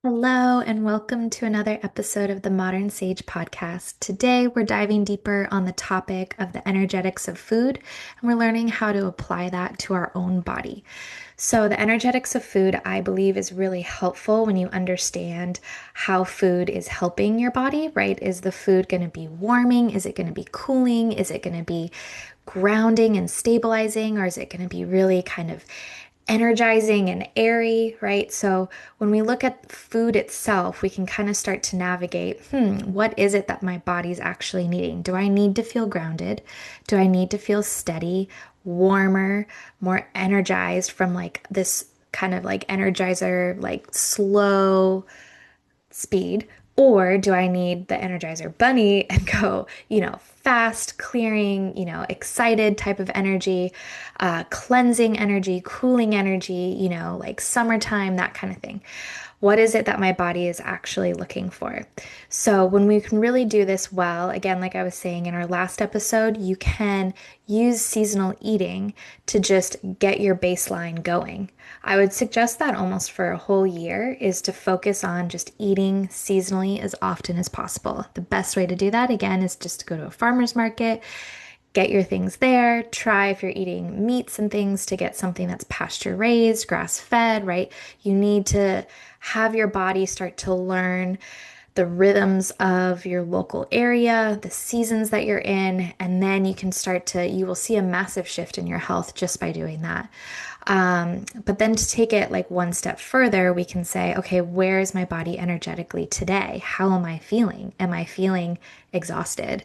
Hello, and welcome to another episode of the Modern Sage podcast. Today, we're diving deeper on the topic of the energetics of food, and we're learning how to apply that to our own body. So, the energetics of food, I believe, is really helpful when you understand how food is helping your body, right? Is the food going to be warming? Is it going to be cooling? Is it going to be grounding and stabilizing? Or is it going to be really kind of energizing and airy, right? So when we look at food itself, we can kind of start to navigate, what is it that my body's actually needing? Do I need to feel grounded? Do I need to feel steady, warmer, more energized from like this kind of like energizer, like slow speed? Or do I need the Energizer Bunny and go, fast, clearing, excited type of energy, cleansing energy, cooling energy, like summertime, that kind of thing? What is it that my body is actually looking for? So, when we can really do this well, again, like I was saying in our last episode, you can use seasonal eating to just get your baseline going. I would suggest that almost for a whole year is to focus on just eating seasonally as often as possible. The best way to do that, again, is just to go to a farmer's market, get your things there. Try if you're eating meats and things to get something that's pasture raised, grass fed, right? You need to have your body start to learn the rhythms of your local area, the seasons that you're in, and then you will see a massive shift in your health just by doing that. But then to take it like one step further, we can say, okay, where is my body energetically today? How am I feeling? Am I feeling exhausted?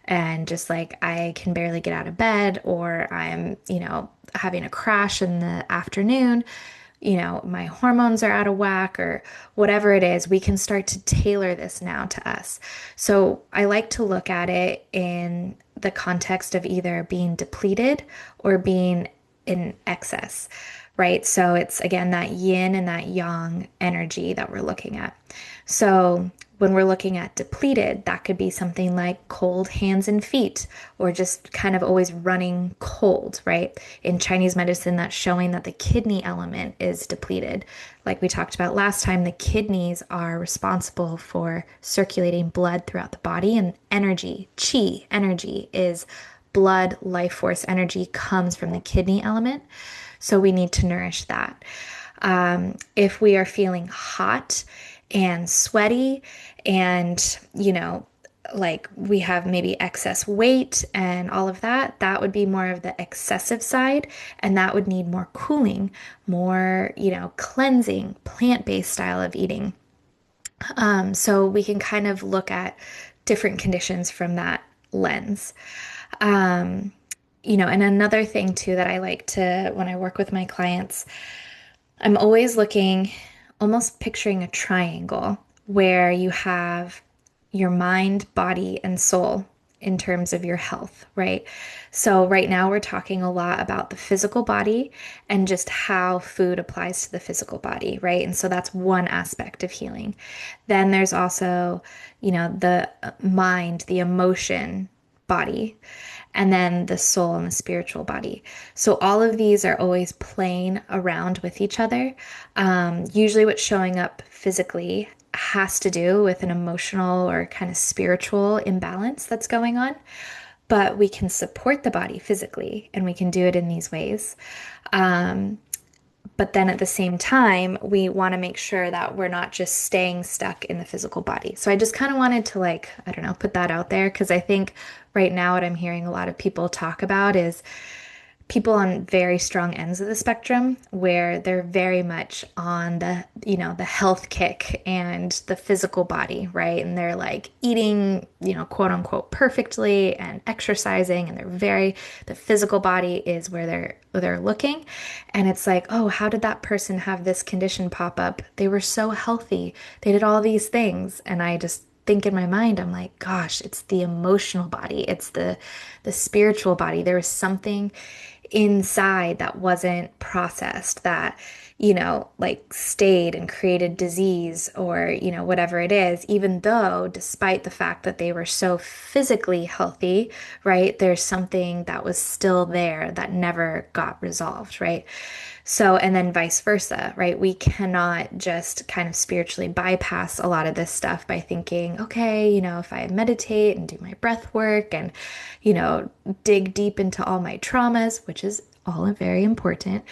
And just like I can barely get out of bed, or I'm, having a crash in the afternoon, my hormones are out of whack, or whatever it is, we can start to tailor this now to us. So I like to look at it in the context of either being depleted or being in excess, right? So it's again that yin and that yang energy that we're looking at. So when we're looking at depleted, that could be something like cold hands and feet, or just kind of always running cold, right? In Chinese medicine, that's showing that the kidney element is depleted. Like we talked about last time, the kidneys are responsible for circulating blood throughout the body, and energy, qi energy, is blood, life force energy comes from the kidney element. So we need to nourish that. If we are feeling hot and sweaty and, like we have maybe excess weight and all of that, that would be more of the excessive side. And that would need more cooling, more, cleansing, plant-based style of eating. So we can kind of look at different conditions from that lens. Um, and another thing too that I like to, when I work with my clients, I'm always looking, almost picturing a triangle where you have your mind, body, and soul in terms of your health, right? So, right now we're talking a lot about the physical body and just how food applies to the physical body, right? And so that's one aspect of healing. Then there's also, the mind, the emotion body, and then the soul and the spiritual body. So all of these are always playing around with each other. Usually, what's showing up physically has to do with an emotional or kind of spiritual imbalance that's going on. But we can support the body physically, and we can do it in these ways. But then at the same time, we want to make sure that we're not just staying stuck in the physical body. So I just kind of wanted to, like, I don't know, put that out there because I think right now what I'm hearing a lot of people talk about is people on very strong ends of the spectrum where they're very much on the health kick and the physical body, right? And they're like eating, quote unquote perfectly and exercising, and the physical body is where they're looking. And it's like, oh, how did that person have this condition pop up? They were so healthy. They did all these things. And I just think in my mind, I'm like, gosh, it's the emotional body. It's the spiritual body. There was something inside that wasn't processed, that like stayed and created disease or, whatever it is, even though despite the fact that they were so physically healthy, right, there's something that was still there that never got resolved, right? So, and then vice versa, right? We cannot just kind of spiritually bypass a lot of this stuff by thinking, okay, if I meditate and do my breath work and, you know, dig deep into all my traumas, which is all very important,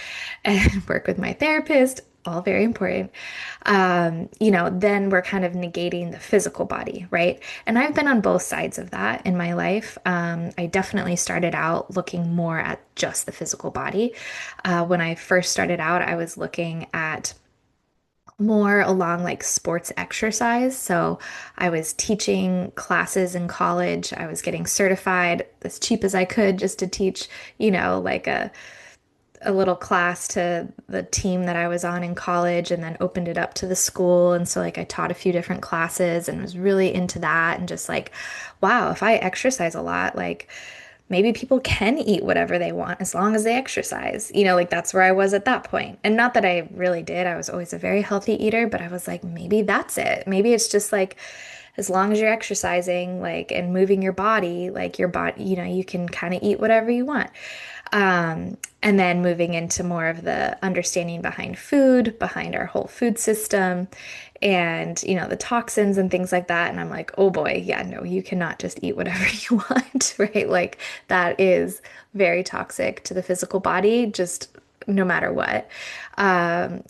and work with my therapist, all very important, then we're kind of negating the physical body, right? And I've been on both sides of that in my life. I definitely started out looking more at just the physical body. When I first started out, I was looking at more along like sports exercise. So I was teaching classes in college. I was getting certified as cheap as I could just to teach, like a little class to the team that I was on in college and then opened it up to the school. And so, like, I taught a few different classes and was really into that. And just like, wow, if I exercise a lot, like, maybe people can eat whatever they want as long as they exercise. Like that's where I was at that point. And not that I really did. I was always a very healthy eater, but I was like, maybe that's it. Maybe it's just like, as long as you're exercising, like, and moving your body, like your body, you can kind of eat whatever you want. And then moving into more of the understanding behind food, behind our whole food system, and the toxins and things like that. And I'm like, oh boy, yeah, no, you cannot just eat whatever you want, right? Like that is very toxic to the physical body, just no matter what.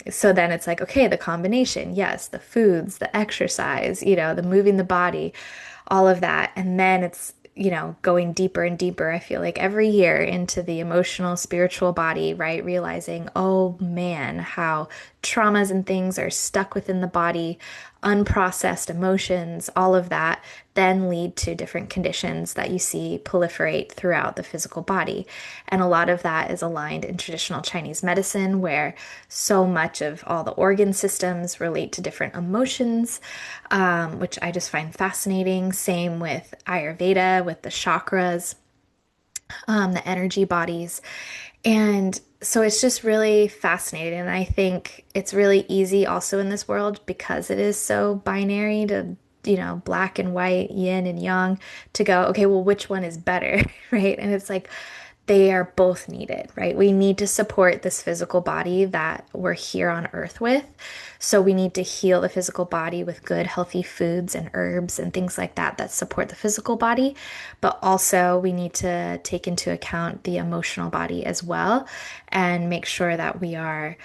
So then it's like, okay, the combination, yes, the foods, the exercise, the moving the body, all of that. And then it's, going deeper and deeper, I feel like every year into the emotional, spiritual body, right? Realizing, oh man, how traumas and things are stuck within the body, unprocessed emotions, all of that then lead to different conditions that you see proliferate throughout the physical body. And a lot of that is aligned in traditional Chinese medicine, where so much of all the organ systems relate to different emotions, which I just find fascinating. Same with Ayurveda, with the chakras, the energy bodies. And so it's just really fascinating. And I think it's really easy also in this world because it is so binary to, black and white, yin and yang, to go, okay, well, which one is better, right? And it's like, they are both needed, right? We need to support this physical body that we're here on earth with. So we need to heal the physical body with good, healthy foods and herbs and things like that that support the physical body. But also, we need to take into account the emotional body as well and make sure that we are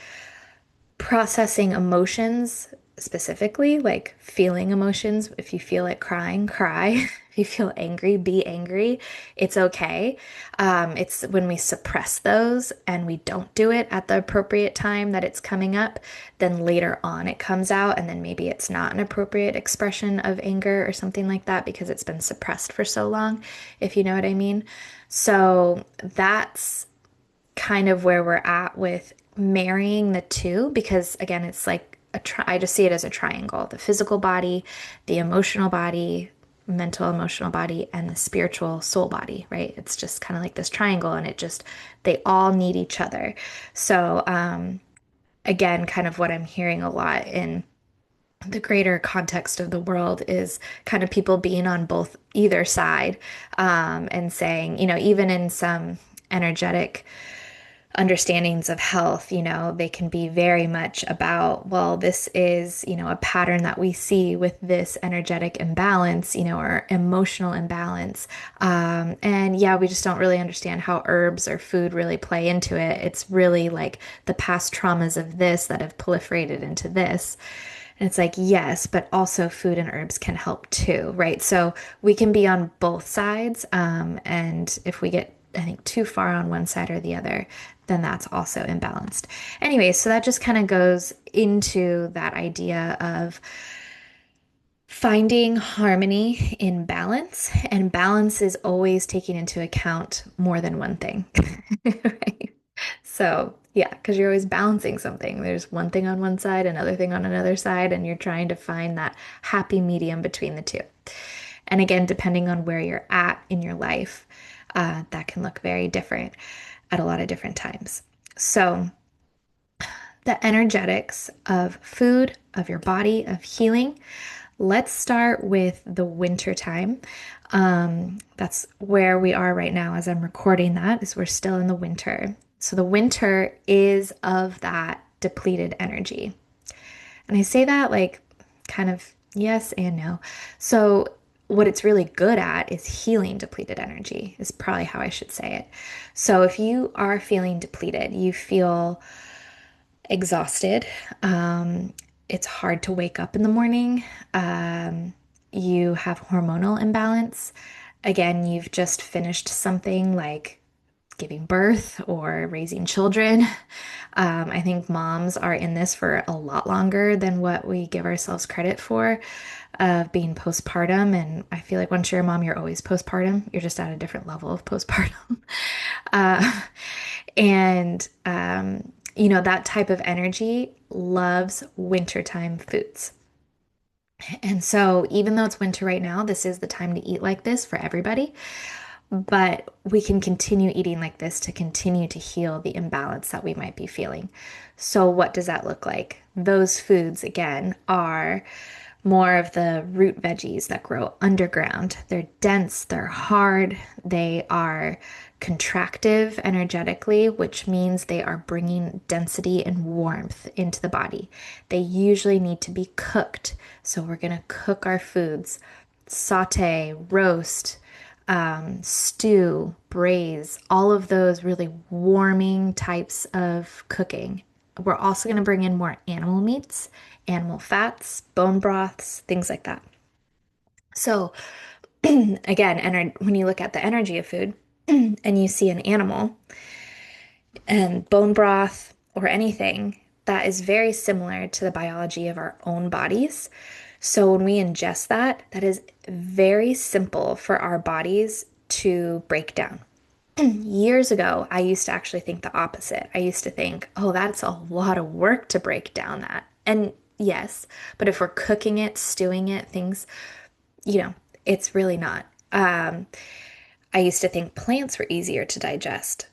processing emotions specifically, like feeling emotions. If you feel like crying, cry. If you feel angry, be angry. It's okay. It's when we suppress those and we don't do it at the appropriate time that it's coming up, then later on it comes out, and then maybe it's not an appropriate expression of anger or something like that because it's been suppressed for so long, if you know what I mean. So that's kind of where we're at with marrying the two because again it's like I just see it as a triangle: the physical body, the emotional body, mental emotional body, and the spiritual soul body, right? It's just kind of like this triangle, and they all need each other. So again, kind of what I'm hearing a lot in the greater context of the world is kind of people being on both either side, and saying, even in some energetic understandings of health, they can be very much about, well, this is, a pattern that we see with this energetic imbalance, or emotional imbalance. And yeah, we just don't really understand how herbs or food really play into it. It's really like the past traumas of this that have proliferated into this. And it's like, yes, but also food and herbs can help too, right? So we can be on both sides. And if we get, I think, too far on one side or the other, then that's also imbalanced. Anyway, so that just kind of goes into that idea of finding harmony in balance. And balance is always taking into account more than one thing, right? So, yeah, because you're always balancing something. There's one thing on one side, another thing on another side, and you're trying to find that happy medium between the two. And again, depending on where you're at in your life, that can look very different at a lot of different times. So, the energetics of food, of your body, of healing. Let's start with the winter time. That's where we are right now as I'm recording that, is we're still in the winter. So the winter is of that depleted energy. And I say that like kind of yes and no. So what it's really good at is healing depleted energy, is probably how I should say it. So if you are feeling depleted, you feel exhausted. It's hard to wake up in the morning. You have hormonal imbalance. Again, you've just finished something like giving birth or raising children. I think moms are in this for a lot longer than what we give ourselves credit for of being postpartum. And I feel like once you're a mom, you're always postpartum. You're just at a different level of postpartum. Uh, and that type of energy loves wintertime foods. And so, even though it's winter right now, this is the time to eat like this for everybody. But we can continue eating like this to continue to heal the imbalance that we might be feeling. So, what does that look like? Those foods, again, are more of the root veggies that grow underground. They're dense, they're hard, they are contractive energetically, which means they are bringing density and warmth into the body. They usually need to be cooked. So we're going to cook our foods, saute, roast, stew, braise, all of those really warming types of cooking. We're also going to bring in more animal meats, animal fats, bone broths, things like that. So, again, when you look at the energy of food and you see an animal and bone broth or anything, that is very similar to the biology of our own bodies. So, when we ingest that, that is very simple for our bodies to break down. Years ago, I used to actually think the opposite. I used to think, oh, that's a lot of work to break down that. And yes, but if we're cooking it, stewing it, things, you know, it's really not. I used to think plants were easier to digest.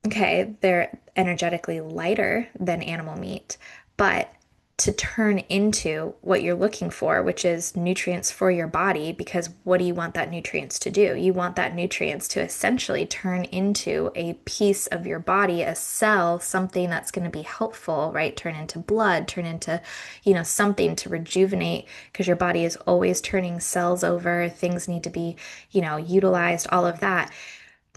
Okay, they're energetically lighter than animal meat, but to turn into what you're looking for, which is nutrients for your body, because what do you want that nutrients to do? You want that nutrients to essentially turn into a piece of your body, a cell, something that's going to be helpful, right? Turn into blood, turn into, something to rejuvenate, because your body is always turning cells over. Things need to be, utilized, all of that.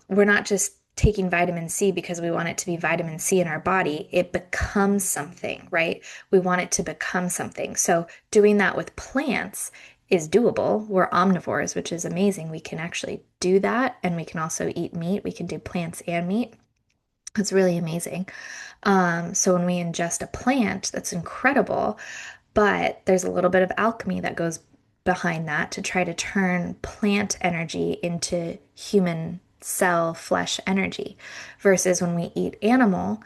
We're not just taking vitamin C because we want it to be vitamin C in our body. It becomes something, right? We want it to become something. So doing that with plants is doable. We're omnivores, which is amazing. We can actually do that, and we can also eat meat. We can do plants and meat. It's really amazing. So when we ingest a plant, that's incredible, but there's a little bit of alchemy that goes behind that to try to turn plant energy into human cell flesh energy versus when we eat animal,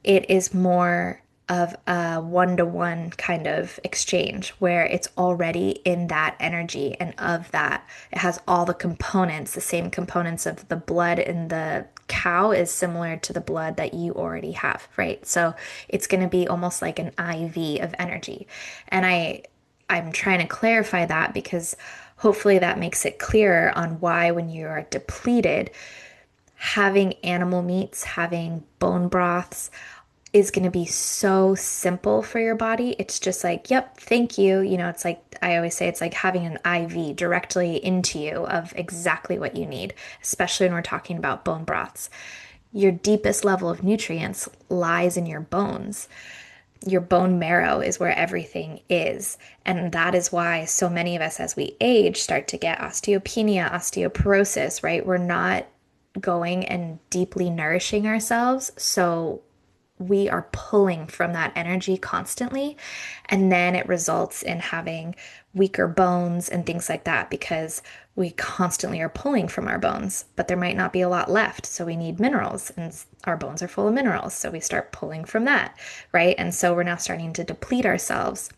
it is more of a one-to-one kind of exchange where it's already in that energy, and of that it has all the components, the same components of the blood in the cow is similar to the blood that you already have, right? So it's going to be almost like an IV of energy. And I'm trying to clarify that because hopefully that makes it clearer on why when you are depleted, having animal meats, having bone broths is going to be so simple for your body. It's just like, yep, thank you. It's like, I always say, it's like having an IV directly into you of exactly what you need, especially when we're talking about bone broths. Your deepest level of nutrients lies in your bones. Your bone marrow is where everything is. And that is why so many of us, as we age, start to get osteopenia, osteoporosis, right? We're not going and deeply nourishing ourselves. So we are pulling from that energy constantly. And then it results in having weaker bones and things like that because we constantly are pulling from our bones, but there might not be a lot left. So we need minerals, and our bones are full of minerals. So we start pulling from that, right? And so we're now starting to deplete ourselves.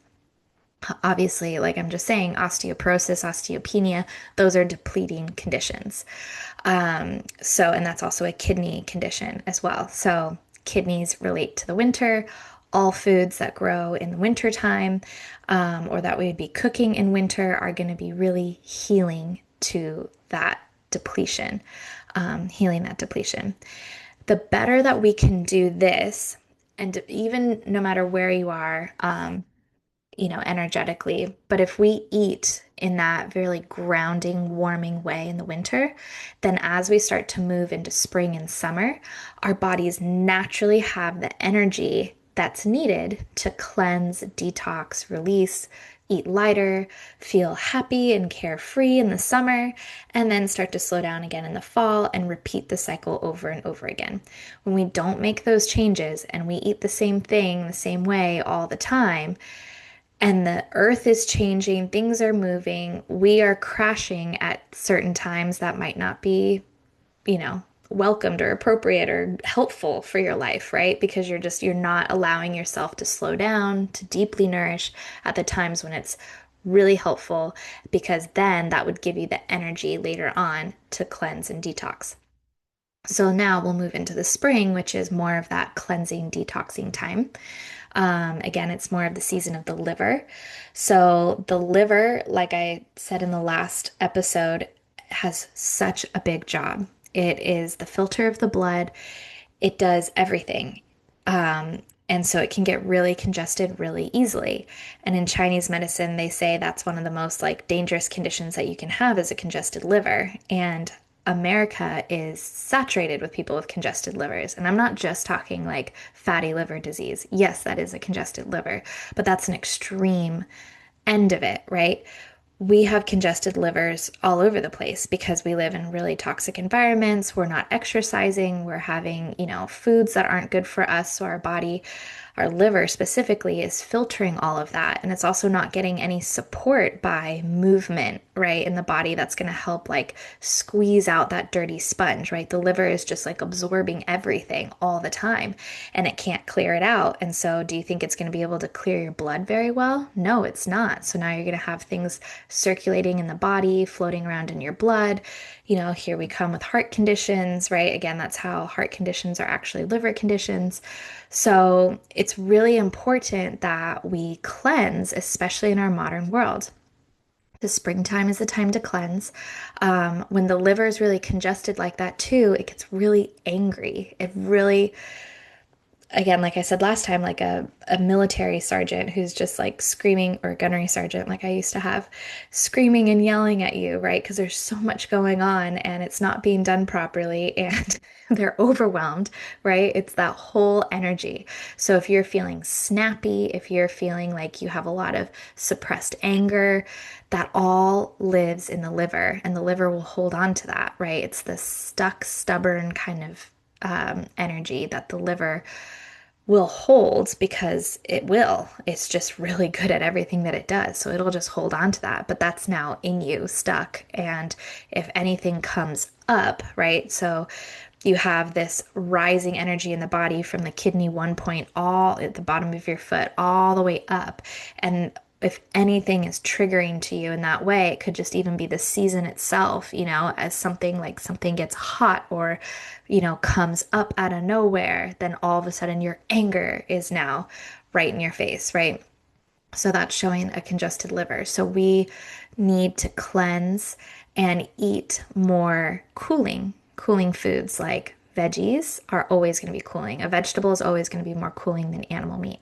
Obviously, like I'm just saying, osteoporosis, osteopenia, those are depleting conditions. And that's also a kidney condition as well. So kidneys relate to the winter. all foods that grow in the winter time, or that we would be cooking in winter are going to be really healing to that depletion, healing that depletion. The better that we can do this, and even no matter where you are, energetically. But if we eat in that very grounding, warming way in the winter, then as we start to move into spring and summer, our bodies naturally have the energy that's needed to cleanse, detox, release, eat lighter, feel happy and carefree in the summer, and then start to slow down again in the fall and repeat the cycle over and over again. When we don't make those changes and we eat the same thing the same way all the time, and the earth is changing, things are moving, we are crashing at certain times that might not be, welcomed or appropriate or helpful for your life, right? Because you're not allowing yourself to slow down, to deeply nourish at the times when it's really helpful, because then that would give you the energy later on to cleanse and detox. So now we'll move into the spring, which is more of that cleansing, detoxing time. Again, it's more of the season of the liver. So, the liver, like I said in the last episode, has such a big job. It is the filter of the blood, it does everything. And so it can get really congested really easily. And in Chinese medicine, they say that's one of the most like dangerous conditions that you can have is a congested liver. And America is saturated with people with congested livers. And I'm not just talking like fatty liver disease. Yes, that is a congested liver, but that's an extreme end of it, right? We have congested livers all over the place because we live in really toxic environments. We're not exercising. We're having, foods that aren't good for us. So our body, our liver specifically, is filtering all of that. And it's also not getting any support by movement, right, in the body that's going to help like squeeze out that dirty sponge, right? The liver is just like absorbing everything all the time and it can't clear it out. And so, do you think it's going to be able to clear your blood very well? No, it's not. So now you're going to have things circulating in the body, floating around in your blood. Here we come with heart conditions, right? Again, that's how heart conditions are actually liver conditions. So it's really important that we cleanse, especially in our modern world. The springtime is the time to cleanse. When the liver is really congested like that, too, it gets really angry. It really, again, like I said last time, like a military sergeant who's just like screaming, or a gunnery sergeant, like I used to have, screaming and yelling at you, right? Because there's so much going on and it's not being done properly and they're overwhelmed, right? It's that whole energy. So if you're feeling snappy, if you're feeling like you have a lot of suppressed anger, that all lives in the liver and the liver will hold on to that, right? It's this stuck, stubborn kind of energy that the liver will hold because it will. It's just really good at everything that it does. So it'll just hold on to that. But that's now in you, stuck. And if anything comes up, right? So you have this rising energy in the body from the kidney 1 point all at the bottom of your foot, all the way up. And if anything is triggering to you in that way, it could just even be the season itself, as something like something gets hot or, comes up out of nowhere, then all of a sudden your anger is now right in your face, right? So that's showing a congested liver. So we need to cleanse and eat more cooling foods like veggies are always going to be cooling. A vegetable is always going to be more cooling than animal meat.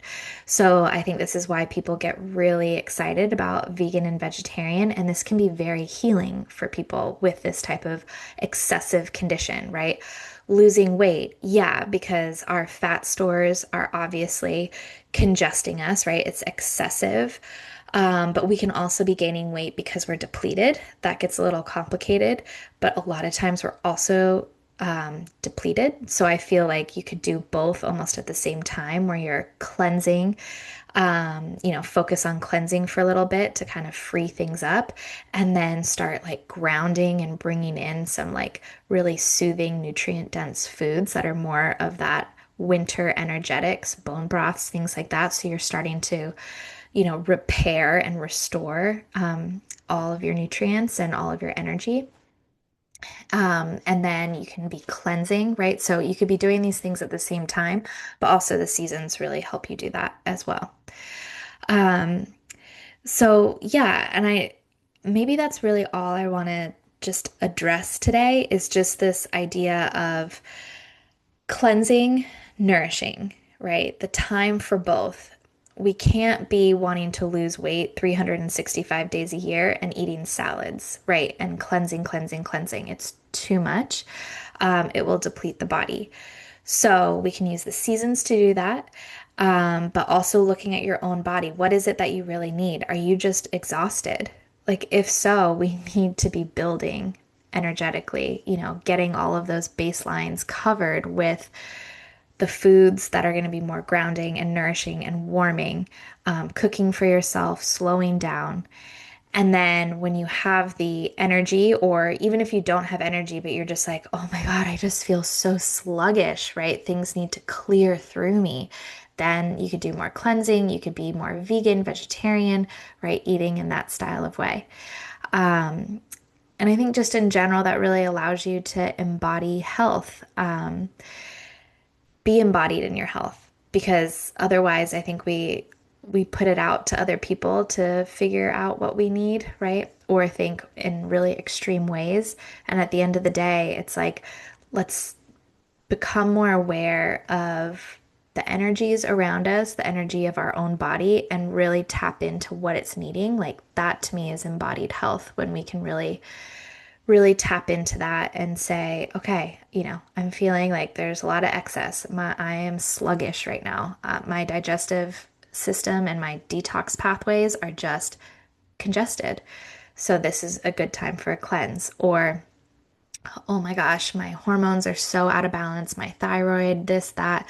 So I think this is why people get really excited about vegan and vegetarian. And this can be very healing for people with this type of excessive condition, right? Losing weight, yeah, because our fat stores are obviously congesting us, right? It's excessive. But we can also be gaining weight because we're depleted. That gets a little complicated, but a lot of times we're also depleted. So I feel like you could do both almost at the same time where you're cleansing, focus on cleansing for a little bit to kind of free things up and then start like grounding and bringing in some like really soothing, nutrient dense foods that are more of that winter energetics, bone broths, things like that. So you're starting to, repair and restore all of your nutrients and all of your energy. And then you can be cleansing, right? So you could be doing these things at the same time, but also the seasons really help you do that as well. Um, so yeah, and maybe that's really all I want to just address today is just this idea of cleansing, nourishing, right? The time for both. We can't be wanting to lose weight 365 days a year and eating salads, right? And cleansing, cleansing, cleansing. It's too much. It will deplete the body. So we can use the seasons to do that. But also looking at your own body. What is it that you really need? Are you just exhausted? Like, if so, we need to be building energetically, getting all of those baselines covered with the foods that are going to be more grounding and nourishing and warming, cooking for yourself, slowing down. And then when you have the energy, or even if you don't have energy, but you're just like, oh my God, I just feel so sluggish, right? Things need to clear through me. Then you could do more cleansing. You could be more vegan, vegetarian, right? Eating in that style of way. And I think just in general, that really allows you to embody health, be embodied in your health, because otherwise, I think we put it out to other people to figure out what we need, right? Or think in really extreme ways. And at the end of the day, it's like, let's become more aware of the energies around us, the energy of our own body, and really tap into what it's needing. Like that to me is embodied health when we can really tap into that and say, okay, I'm feeling like there's a lot of excess. I am sluggish right now. My digestive system and my detox pathways are just congested. So this is a good time for a cleanse. Or, oh my gosh, my hormones are so out of balance, my thyroid, this, that.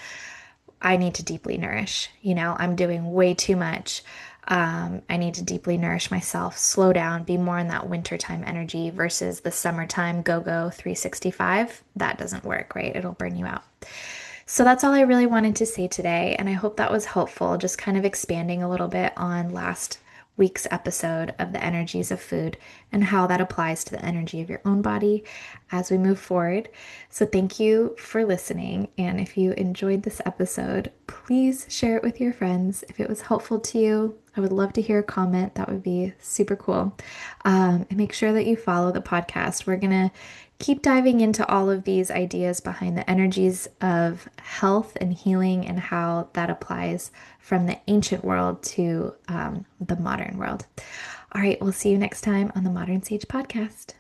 I need to deeply nourish. I'm doing way too much. I need to deeply nourish myself, slow down, be more in that wintertime energy versus the summertime go 365. That doesn't work, right? It'll burn you out. So that's all I really wanted to say today. And I hope that was helpful, just kind of expanding a little bit on last week's episode of the energies of food and how that applies to the energy of your own body as we move forward. So thank you for listening. And if you enjoyed this episode, please share it with your friends. If it was helpful to you, I would love to hear a comment. That would be super cool. And make sure that you follow the podcast. We're going to keep diving into all of these ideas behind the energies of health and healing and how that applies from the ancient world to the modern world. All right, we'll see you next time on the Modern Sage Podcast.